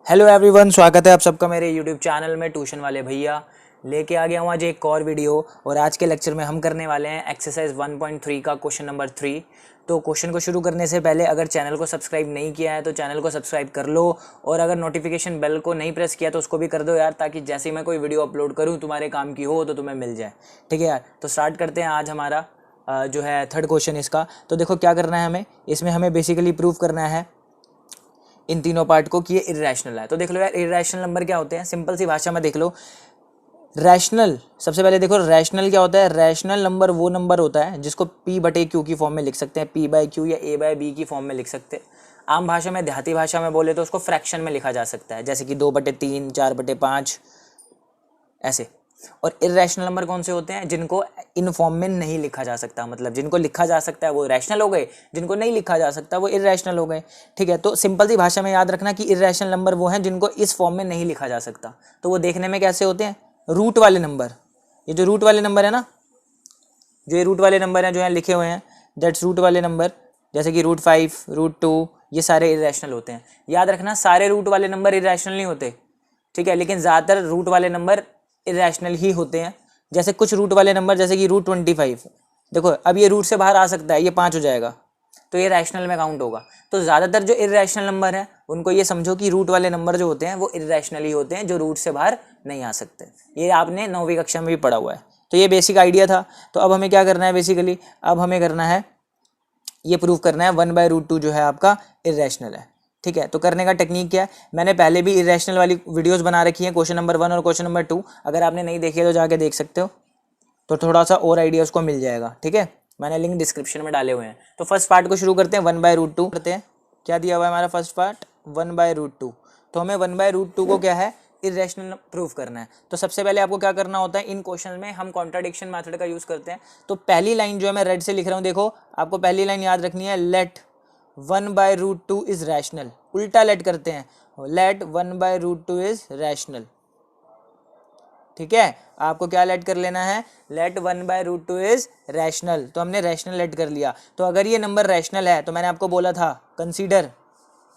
Hello everyone, स्वागत है आप सबका मेरे यूट्यूब चैनल में। ट्यूशन वाले भैया लेके आ गया हूँ आज एक और वीडियो। और आज के लेक्चर में हम करने वाले हैं एक्सरसाइज 1.3 का क्वेश्चन नंबर 3। तो क्वेश्चन को शुरू करने से पहले अगर चैनल को सब्सक्राइब नहीं किया है तो चैनल को सब्सक्राइब कर लो, और अगर नोटिफिकेशन बेल को नहीं प्रेस किया तो उसको भी कर दो यार, ताकि जैसे ही मैं कोई वीडियो अपलोड करूँ तुम्हारे काम की हो तो तुम्हें मिल जाए। ठीक है यार, तो स्टार्ट करते हैं आज हमारा जो है थर्ड क्वेश्चन इसका। तो देखो क्या करना है हमें, इसमें हमें बेसिकली प्रूव करना है इन तीनों पार्ट को कि ये इरेशनल है। तो देख लो यार, इरेशनल नंबर क्या होते हैं, सिंपल सी भाषा में देख लो। रैशनल, सबसे पहले देखो रैशनल क्या होता है। रैशनल नंबर वो नंबर होता है जिसको p बटे क्यू की फॉर्म में लिख सकते हैं, p बाई क्यू या a बाई बी की फॉर्म में लिख सकते हैं। आम भाषा में, देहाती भाषा में बोले तो उसको फ्रैक्शन में लिखा जा सकता है, जैसे कि 2/3, 4/5 ऐसे। और इरेशनल नंबर कौन से होते हैं, जिनको इन फॉर्म में नहीं लिखा जा सकता, मतलब जिनको लिखा जा सकता है वो रैशनल हो गए, जिनको नहीं लिखा जा सकता वो इरेशनल हो गए। ठीक है, तो सिंपल सी भाषा में याद रखना कि इरेशनल नंबर वो हैं जिनको इस फॉर्म में नहीं लिखा जा सकता। तो वो देखने में कैसे होते हैं, रूट वाले नंबर। ये जो रूट वाले नंबर है ना, जो ये रूट वाले नंबर हैं जो यहाँ लिखे हुए हैं, दैट्स रूट वाले नंबर, जैसे कि √5, √2, ये सारे इरेशनल होते हैं। याद रखना, सारे रूट वाले नंबर इरेशनल नहीं होते, ठीक है, लेकिन ज़्यादातर रूट वाले नंबर इरेशनल ही होते हैं। जैसे कुछ रूट वाले नंबर, जैसे कि √25, देखो अब ये रूट से बाहर आ सकता है, ये 5 हो जाएगा, तो ये रैशनल में काउंट होगा। तो ज़्यादातर जो इरेशनल नंबर है उनको ये समझो कि रूट वाले नंबर जो होते हैं वो इरेशनल ही होते हैं, जो रूट से बाहर नहीं आ सकते। ये आपने 9वीं कक्षा में भी पढ़ा हुआ है। तो ये बेसिक आइडिया था। तो अब हमें क्या करना है, बेसिकली अब हमें करना है, ये प्रूव करना है 1/√2 जो है आपका इरेशनल है। ठीक है, तो करने का टेक्निक क्या है, मैंने पहले भी इरेशनल वाली वीडियोस बना रखी हैं, क्वेश्चन नंबर 1 और क्वेश्चन नंबर 2। अगर आपने नहीं देखी है तो जाके देख सकते हो, तो थोड़ा सा और आइडिया उसको मिल जाएगा। ठीक है, मैंने लिंक डिस्क्रिप्शन में डाले हुए हैं। तो फर्स्ट पार्ट को शुरू करते हैं, 1/√2 करते हैं। क्या दिया हुआ है हमारा फर्स्ट पार्ट, 1/√2। तो हमें 1/√2 को क्या है, इरेशनल प्रूफ करना है। तो सबसे पहले आपको क्या करना होता है, इन क्वेश्चन में हम कॉन्ट्राडिक्शन मेथड का यूज़ करते हैं। तो पहली लाइन जो है मैं रेड से लिख रहा हूँ, देखो आपको पहली लाइन याद रखनी है, लेट 1/√2 इज रैशनल। उल्टा लेट करते हैं, लेट 1/√2 इज रैशनल। ठीक है, आपको क्या लेट कर लेना है, लेट 1/√2 इज रैशनल। तो हमने रैशनल लेट कर लिया। तो अगर ये नंबर रैशनल है, तो मैंने आपको बोला था कंसीडर,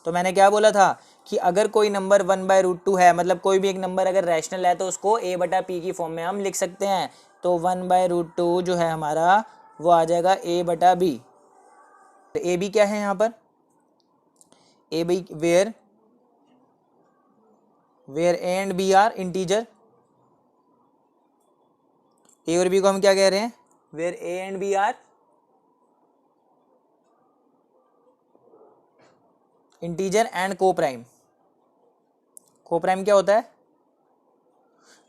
तो मैंने क्या बोला था कि अगर कोई नंबर 1/√2 है, मतलब कोई भी एक नंबर अगर रैशनल है, तो उसको a/p की फॉर्म में हम लिख सकते हैं। तो 1/√2 जो है हमारा वो आ जाएगा a/b। तो ए बी क्या है यहाँ पर, A B where where A and B are integer. A और बी को हम क्या कह रहे हैं, where A and B are integer and coprime. Coprime क्या होता है,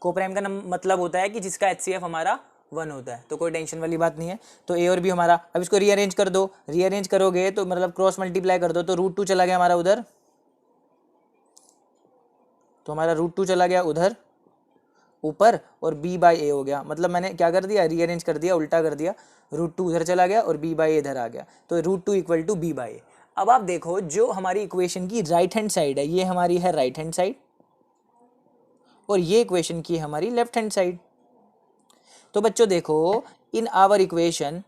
को प्राइम का मतलब होता है कि जिसका HCF हमारा 1 होता है। तो कोई टेंशन वाली बात नहीं है। तो ए और बी हमारा, अब इसको रीअरेंज कर दो, रीअरेंज करोगे तो मतलब क्रॉस मल्टीप्लाई कर दो, तो √2 चला गया हमारा उधर, तो हमारा √2 चला गया उधर ऊपर, और b/a हो गया। मतलब मैंने क्या कर दिया, रीअरेंज कर दिया, उल्टा कर दिया, √2 उधर चला गया और b/a इधर आ गया। तो √2 = b/a। अब आप देखो, जो हमारी इक्वेशन की राइट हैंड साइड है, ये हमारी है राइट हैंड साइड, और ये इक्वेशन की हमारी लेफ्ट हैंड साइड। तो बच्चों देखो, in our equation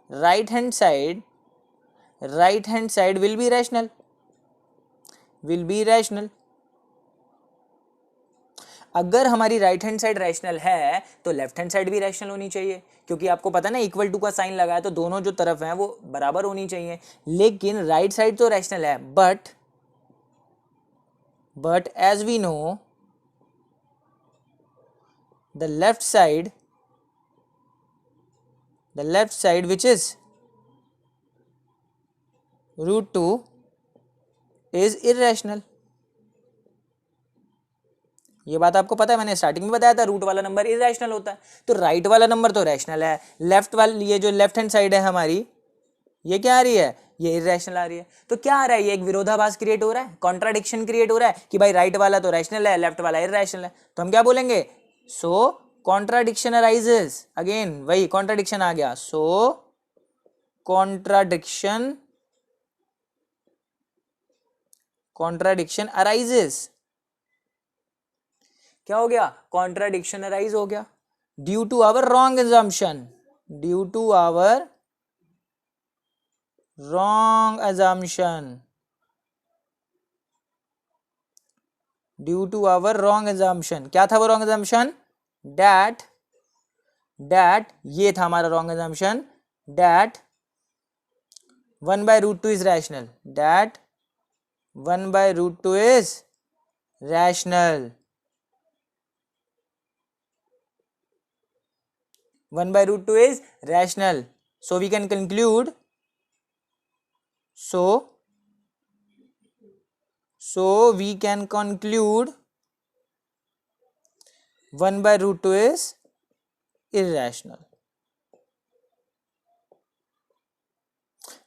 right hand side will be rational. अगर हमारी राइट हैंड साइड रैशनल है तो लेफ्ट हैंड साइड भी रैशनल होनी चाहिए, क्योंकि आपको पता ना इक्वल टू का साइन लगा है, तो दोनों जो तरफ हैं वो बराबर होनी चाहिए। लेकिन राइट साइड तो रैशनल है, but as we know the left side which is √2 is irrational. ये बात आपको पता है, मैंने स्टार्टिंग में बताया था, रूट वाला नंबर इरेशनल होता है। तो राइट वाला नंबर तो रैशनल है, लेफ्ट वाली ये जो लेफ्ट हैंड साइड है हमारी, ये क्या आ रही है, ये इरेशनल आ रही है। तो क्या आ रहा है, ये एक विरोधाभास क्रिएट हो रहा है, कॉन्ट्राडिक्शन क्रिएट हो रहा है कि भाई राइट वाला तो रैशनल है, लेफ्ट वाला इरेशनल है। तो हम क्या बोलेंगे, सो कॉन्ट्राडिक्शन अराइजेस, अगेन वही कॉन्ट्राडिक्शन आ गया, सो कॉन्ट्राडिक्शन अराइजेस। क्या हो गया, कॉन्ट्राडिक्शन अराइज हो गया, due to our wrong assumption, due to our wrong assumption, due to our wrong assumption. क्या था वो wrong assumption? that ये था हमारा wrong assumption, that 1/√2 is rational, that 1/√2 is rational, 1/√2 is rational. So we can conclude, so we can conclude 1/√2 is irrational.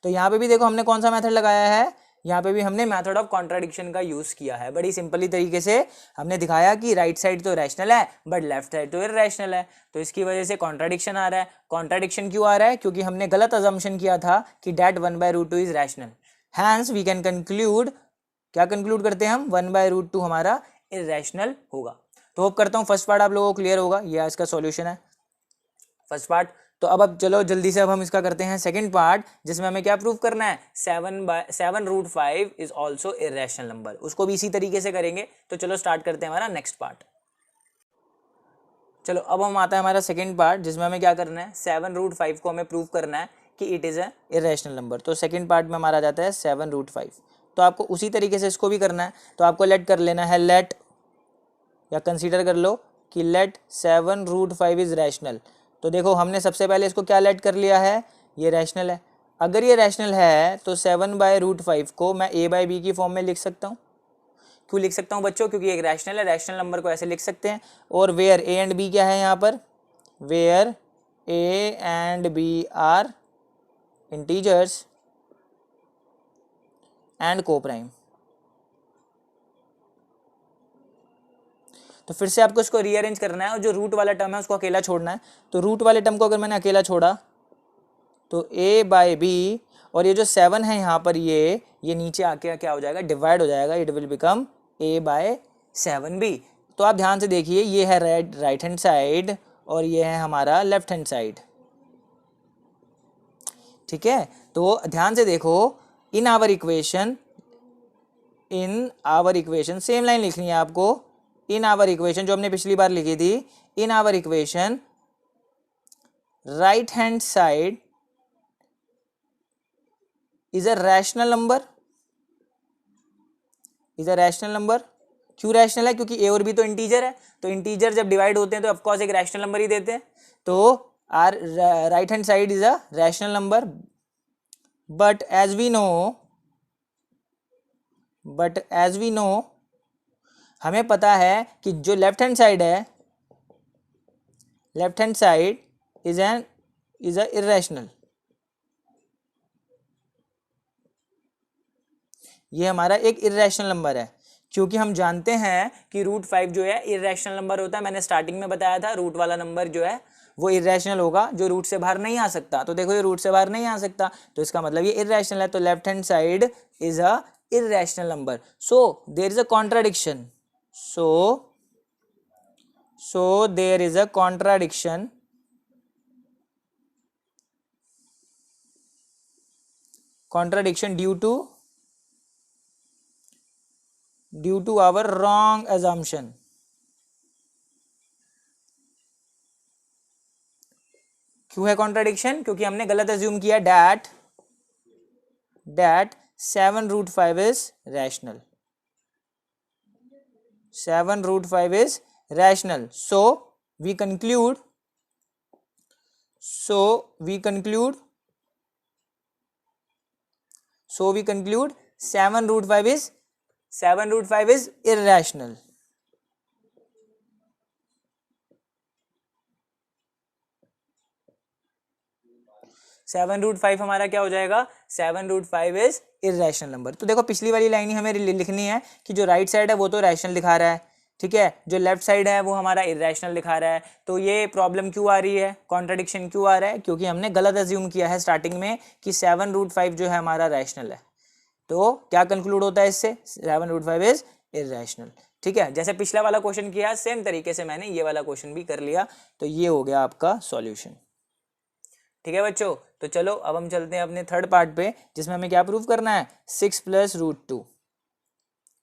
तो यहाँ पे भी देखो हमने कौन सा मेथड लगाया है, यहाँ पे भी हमने मेथड ऑफ कॉन्ट्राडिक्शन का यूज किया है। बड़ी सिंपली तरीके से हमने दिखाया कि राइट साइड तो रैशनल है बट लेफ्ट साइड तो इररेशनल है, तो इसकी वजह से कॉन्ट्राडिक्शन आ रहा है। कॉन्ट्राडिक्शन क्यों आ रहा है? क्योंकि हमने गलत अजम्पशन किया था कि that 1/√2 is rational. Hence we can conclude, क्या कंक्लूड करते हैं हम? 1/√2 हमारा इररेशनल होगा। तो होप करता हूँ फर्स्ट पार्ट आप लोगों को क्लियर होगा। ये इसका सॉल्यूशन है फर्स्ट पार्ट। तो अब चलो जल्दी से अब हम इसका करते हैं सेकंड पार्ट, जिसमें हमें क्या प्रूव करना है? 7/7√5 इज ऑल्सो इररेशनल नंबर। उसको भी इसी तरीके से करेंगे। तो चलो स्टार्ट करते हैं हमारा नेक्स्ट पार्ट। चलो अब हम आता है हमारा सेकंड पार्ट, जिसमें हमें क्या करना है? 7√5 को हमें प्रूव करना है कि it is a irrational number. तो सेकंड पार्ट में हमारा जाता है 7√5। तो आपको उसी तरीके से इसको भी करना है। तो आपको लेट कर लेना है, लेट या कंसीडर कर लो कि लेट 7√5 इज रैशनल। तो देखो हमने सबसे पहले इसको क्या लेट कर लिया है? ये रैशनल है। अगर ये रैशनल है तो 7/√5 को मैं a/b की फॉर्म में लिख सकता हूँ। क्यों लिख सकता हूँ बच्चों? क्योंकि एक रैशनल है, रैशनल नंबर को ऐसे लिख सकते हैं। और वेयर a एंड b क्या है यहाँ पर? Where a and b are integers and coprime. तो फिर से आपको इसको रीअरेंज करना है और जो रूट वाला टर्म है उसको अकेला छोड़ना है। तो रूट वाले टर्म को अगर मैंने अकेला छोड़ा तो a/b, और ये जो 7 है यहाँ पर ये नीचे आके क्या हो जाएगा? डिवाइड हो जाएगा। It will become a/7b। तो आप ध्यान से देखिए, ये है राइट हैंड साइड और ये है हमारा लेफ्ट हैंड साइड। ठीक है, तो ध्यान से देखो, in our equation same line लिखनी है आपको। इन आवर इक्वेशन जो हमने पिछली बार लिखी थी, in our equation right hand side is a rational number, is a rational number. क्यों रैशनल है? क्योंकि ए और बी तो इंटीजर है, तो इंटीजर जब डिवाइड होते हैं तो ऑफकोर्स एक रैशनल नंबर ही देते हैं। तो our right hand side is a rational number, but as we know हमें पता है कि जो लेफ्ट हैंड साइड है, left hand side is a irrational. ये हमारा एक इररेशनल नंबर है, क्योंकि हम जानते हैं कि √5 जो है इररेशनल नंबर होता है। मैंने स्टार्टिंग में बताया था रूट वाला नंबर जो है वो इररेशनल होगा, जो रूट से बाहर नहीं आ सकता। तो देखो ये रूट से बाहर नहीं आ सकता, तो इसका मतलब ये इररेशनल है। तो left hand side is a irrational number. So there is a contradiction, so there is a contradiction due to our wrong assumption। क्यों है कॉन्ट्राडिक्शन? क्योंकि हमने गलत अज्यूम किया that 7√5 is rational, 7√5 is rational। so we conclude 7√5 is irrational। 7√5 हमारा क्या हो जाएगा? 7√5 इज इररेशनल नंबर। तो देखो पिछली वाली लाइन ही हमें लिखनी है कि जो राइट साइड है वो तो रैशनल दिखा रहा है, ठीक है, जो लेफ्ट साइड है वो हमारा इररेशनल दिखा रहा है। तो ये प्रॉब्लम क्यों आ रही है, कॉन्ट्रडिक्शन क्यों आ रहा है? क्योंकि हमने गलत अज्यूम किया है स्टार्टिंग में कि 7√5 जो है हमारा रैशनल है। तो क्या कंक्लूड होता है इससे? 7√5 इज इररेशनल। ठीक है, जैसे पिछला वाला क्वेश्चन किया सेम तरीके से मैंने ये वाला क्वेश्चन भी कर लिया। तो ये हो गया आपका सॉल्यूशन। ठीक है बच्चों। तो चलो अब हम चलते हैं अपने थर्ड पार्ट पे, जिसमें हमें क्या प्रूव करना है, 6 + √2।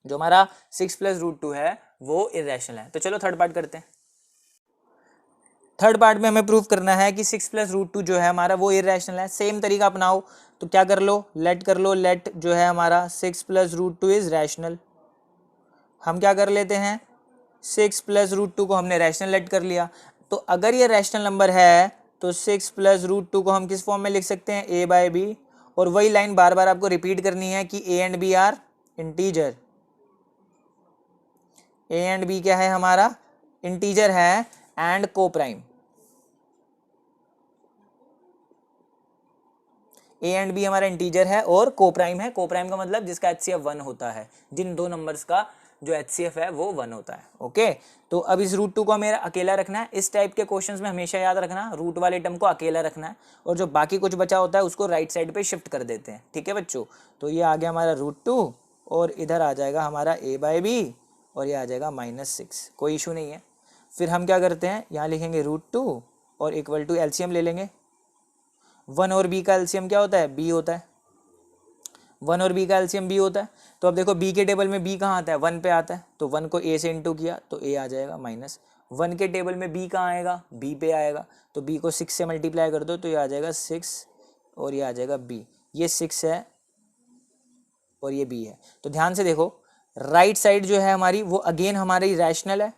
जो हमारा 6 + √2 है वो इरेशनल है। तो चलो थर्ड पार्ट करते हैं। थर्ड पार्ट में हमें प्रूफ करना है कि 6 + √2 जो है हमारा वो इरेशनल है। सेम तरीका अपनाओ, तो क्या कर लो, लेट कर लो, लेट जो है हमारा 6 + √2 इज रैशनल। हम क्या कर लेते हैं, 6 + √2 को हमने रैशनल लेट कर लिया। तो अगर ये रैशनल नंबर है तो 6 + √2 को हम किस फॉर्म में लिख सकते हैं, a/b। और वही लाइन बार बार आपको रिपीट करनी है कि a and b are integer. a and b क्या है हमारा, इंटीजर है and coprime. A and B हमारा इंटीजर है और को प्राइम है। को प्राइम का मतलब जिसका HCF 1 होता है, जिन दो नंबर्स का जो HCF है वो 1 होता है। ओके, तो अब इस √2 को हमें अकेला रखना है। इस टाइप के क्वेश्चंस में हमेशा याद रखना, रूट वाले टर्म को अकेला रखना है और जो बाकी कुछ बचा होता है उसको राइट साइड पे शिफ्ट कर देते हैं। ठीक है बच्चों, तो ये आ गया हमारा √2 और इधर आ जाएगा हमारा a/b और ये आ जाएगा -6। कोई इशू नहीं है। फिर हम क्या करते हैं, यहाँ लिखेंगे √2 और इक्वल टू एलसीएम ले लेंगे। 1 और b का एलसीएम क्या होता है, b होता है। 1 और b का एलसीएम b होता है। तो अब देखो b के टेबल में b कहाँ आता है, 1 पे आता है। तो 1 को a से इंटू किया तो a आ जाएगा -1 के टेबल में b कहाँ आएगा, b पे आएगा। तो b को 6 से मल्टीप्लाई कर दो तो ये आ जाएगा 6 और ये आ जाएगा b। ये 6 है और ये b है। तो ध्यान से देखो, राइट साइड जो है हमारी वो अगेन हमारी रैशनल है।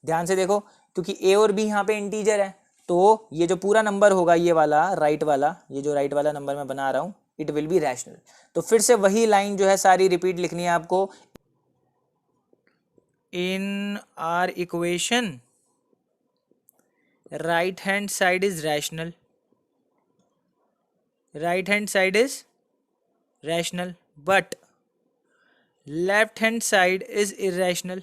ध्यान से देखो, क्योंकि a और b यहाँ पे इंटीजर है तो ये जो पूरा नंबर होगा, ये वाला राइट वाला, ये जो राइट वाला नंबर मैं बना रहा हूँ, इट विल बी रैशनल। तो फिर से वही लाइन जो है सारी रिपीट लिखनी है आपको। इन R equation right hand side is rational, right hand side is rational but left hand side is irrational.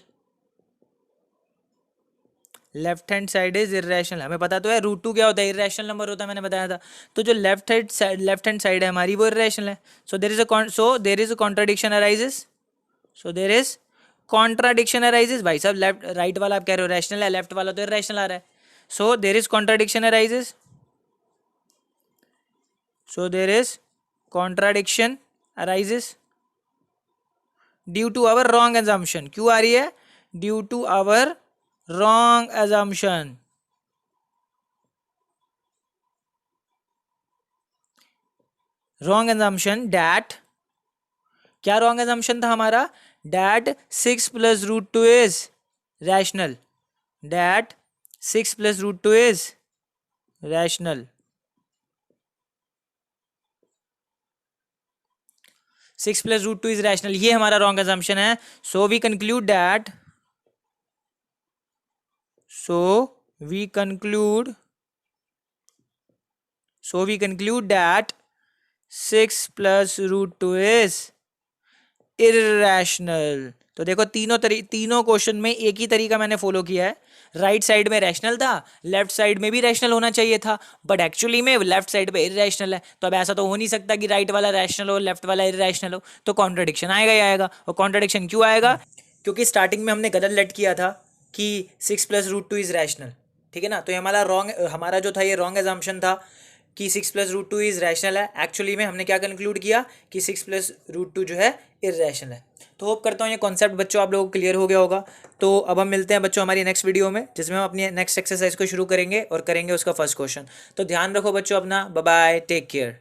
Left hand side is irrational. हमें पता तो है √2 क्या होता है, इरेशनल नंबर होता है, मैंने बताया था। तो जो लेफ्ट हैंड साइड है हमारी वो इरेशनल है। So there is a contradiction arises. So there is contradiction arises. भाई साहब लेफ्ट राइट वाला आप कह रहे हो रैशनल है, लेफ्ट वाला तो इरेशनल आ रहा है। So there is contradiction arises. So there is contradiction arises due to our wrong assumption. क्यों आ रही है, due to our wrong assumption। wrong assumption that, क्या wrong assumption था हमारा, that 6 + √2 is rational, that 6 + √2 is rational, 6 + √2 is rational, ये हमारा wrong assumption है। so we conclude that 6 + √2 is irrational. तो देखो तीनों क्वेश्चन में एक ही तरीका मैंने फॉलो किया है। राइट साइड में रैशनल था, लेफ्ट साइड में भी रैशनल होना चाहिए था, बट एक्चुअली में लेफ्ट साइड पे इरेशनल है। तो अब ऐसा तो हो नहीं सकता कि राइट वाला रैशनल हो लेफ्ट वाला इरेशनल हो, तो कॉन्ट्रडिक्शन आएगा ही आएगा। और कॉन्ट्रडिक्शन क्यों आएगा, क्योंकि स्टार्टिंग में हमने गलत लेट किया था कि 6 + √2 इज रैशनल। ठीक है ना, तो ये हमारा जो था ये रॉन्ग एजम्पशन था कि 6 + √2 इज रैशनल है। एक्चुअली में हमने क्या कंक्लूड किया कि 6 + √2 जो है इरेशनल है। तो होप करता हूँ ये कॉन्सेप्ट बच्चों आप लोगों को क्लियर हो गया होगा। तो अब हम मिलते हैं बच्चों हमारी नेक्स्ट वीडियो में, जिसमें हम अपनी नेक्स्ट एक्सरसाइज को शुरू करेंगे और करेंगे उसका फर्स्ट क्वेश्चन। तो ध्यान रखो बच्चों अपना, बाय बाय, टेक केयर।